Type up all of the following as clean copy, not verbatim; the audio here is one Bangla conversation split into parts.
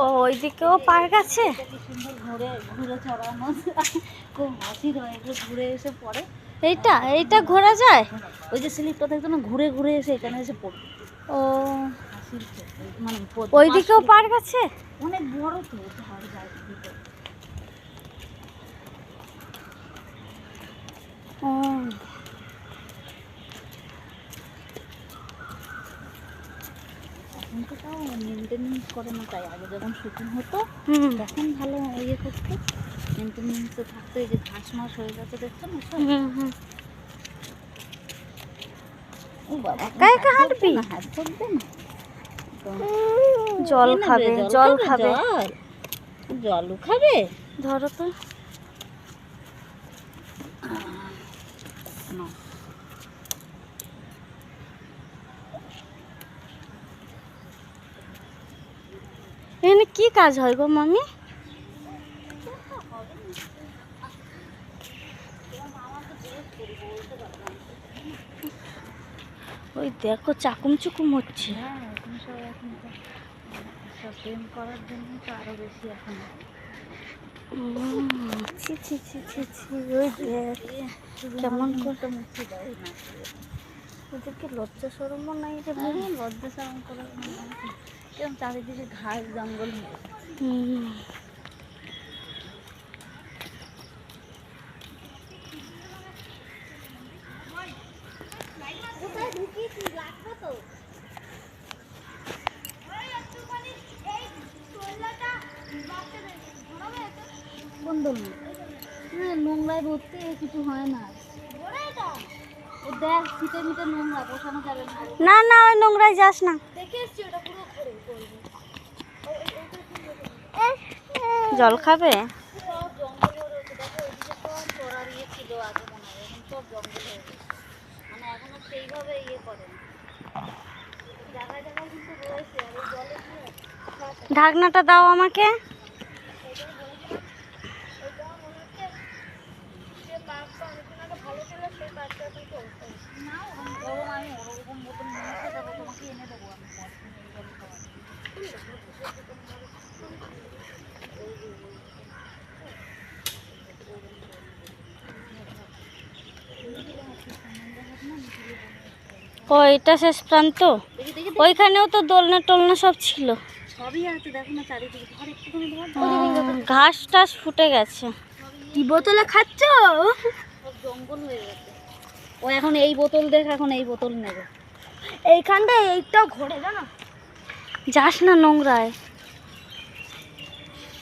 ও ওইদিকেও পার্ক আছে। ঘুরে ঘুরে চড়ানো খুব হাসি রয়েছে, ঘুরে এসে পড়ে। এইটা ঘোরা যায়। ওই যে স্লিপটা দেখতো না, ঘুরে ঘুরে এসে এখানে এসে পড়বে। ও মানে ওইদিকেও পার্ক আছে, অনেক বড় তো ঝড় যায় ভিতরে। ও এখন তো তাও মেনটেনেন্স করে না, তাই আগে যখন শুটিং হতো তখন ভালো ইয়ে করতো, মেনটেনেন্সে থাকতো। এই যে ঘাস মাস হয়ে গেছে দেখছো না সব। ও বাবা, একা একা হাঁটবি? হাত ধরবে না, জল খাবে, জল খাবে, জলও খাবে। ধরো তো। এখানে কি কাজ হয় গো মামি? ওই দেখো চাকুম চুকুম হচ্ছে। হ্যাঁ, এখন সব প্রেম করার জন্য তো আরো বেশি এখন। ছি ছি ছি ছি ছি, ওই দেখ কেমন করে মুক্তি দেয় না, ওদেরকে লজ্জা শরমও নাই রে। লজ্জা শরম করার কেমন চারিদিকে ঘাস জঙ্গল। কোন দল? হ্যাঁ, নোংরায় ভর্তি, কিছু হয় না। ও দেখ শীতে মিটে নোংরা, বসানো যাবে না। না না, ওই নোংরায় যাস না। জল খাবে। সব জঙ্গল হয়ে রয়েছে, দেখো ওইদিকে সব চড়ার ইয়ে ছিল আগে মনে হয়, এখন সব জঙ্গল হয়ে গেছে। মানে এখনো সেইভাবে ইয়ে করে না, জায়গায় জায়গায় কিন্তু রয়েছে। আর এই জলে কি ঢাকনাটা দাও আমাকে। আমি ওরকম বোতল নিয়ে এসে দেবো, তোমাকে এনে দেবো আমি। ও এটা শেষ প্রান্ত। ওইখানেও তো দোলনা টোলনা সব ছিল। সবই আছে, দেখো না চারিদিকে। ধর একটুখানি ধর, ঘাস টাস ফুটে গেছে। কি বোতলে খাচ্ছ? সব জঙ্গল হয়ে গেছে। ও এখন এই বোতল দেখ, এখন এই বোতল নেবে। এইখানটা এইটাও ঘোরে, জানো? যাস না নোংরায়।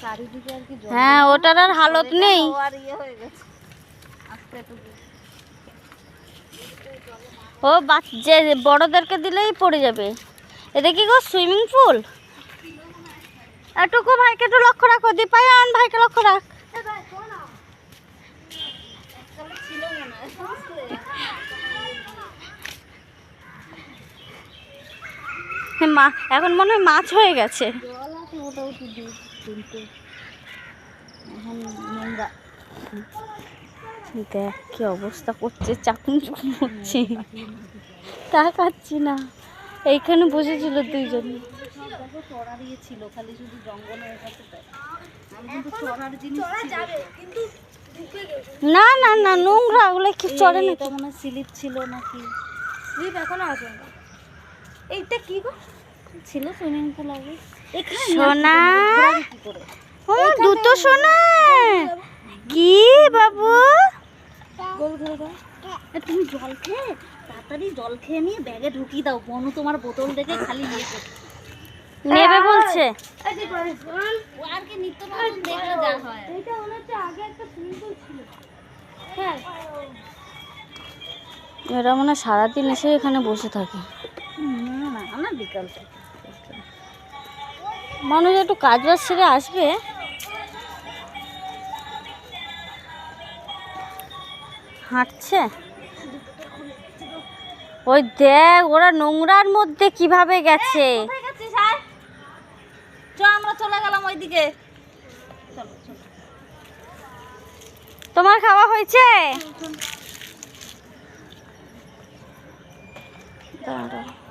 চারিদিকে আর কি। হ্যাঁ, ওটার আর হালত নেই। আর ইয়ে হয়ে গেছে আস্তে একটু। ও যে বড়দেরকে দিলেই পড়ে যাবে। এটা কি গো সুইমিং পুল? এটুকু ভাইকে একটু লক্ষ্য রাখো, দীপায়ন ভাইকে লক্ষ্য রাখ। মা এখন মনে হয় মাছ হয়ে গেছে। জল আছে মোটামুটি কিন্তু এখন নোংরা। দেখ কি অবস্থা করছে, চাকুম চুকুম হচ্ছে। তা খাচ্ছি না। এইখানে বসেছিল দুইজন। সব দেখো চড়ার ইয়ে ছিল, খালি শুধু জঙ্গল হয়ে গেছে। তাই আমি কিন্তু চড়ার জিনিস যাবে, কিন্তু না না না, নোংরা ওগুলো কি চড়ে না। এটা মনে হয় স্লিপ ছিল নাকি? স্লিপ এখনো আছে। এইটা কি গো? ছিল সুইমিং পুল আগে। সোনা, ও দুটো সোনা। কি বাবু? গোল ঘুরে দাও। তুমি জল খেয়ে তাড়াতাড়ি জল খেয়ে নিয়ে ব্যাগে ঢুকিয়ে দাও। বনু তোমার বোতল দেখে খালি নিয়ে নেবে বলছে। ও আর কি নিত্য নতুন দেখলে যা হয়। এটা মনে হচ্ছে আগে একটা সুইমিং পুল ছিল। হ্যাঁ, এরা মনে হয় সারাদিন এসে এখানে বসে থাকে। না না, না বিকাল থেকে। মানুষ একটু কাজ বাজ সেরে আসবে। হাঁটছে ওই দেখ, ওরা নোংরার মধ্যে কিভাবে গেছে। কোথায় গেছিস আয়? চ আমরা চলে গেলাম ওইদিকে। চলো চলো। তোমার খাওয়া হয়েছে? দাঁড়াও।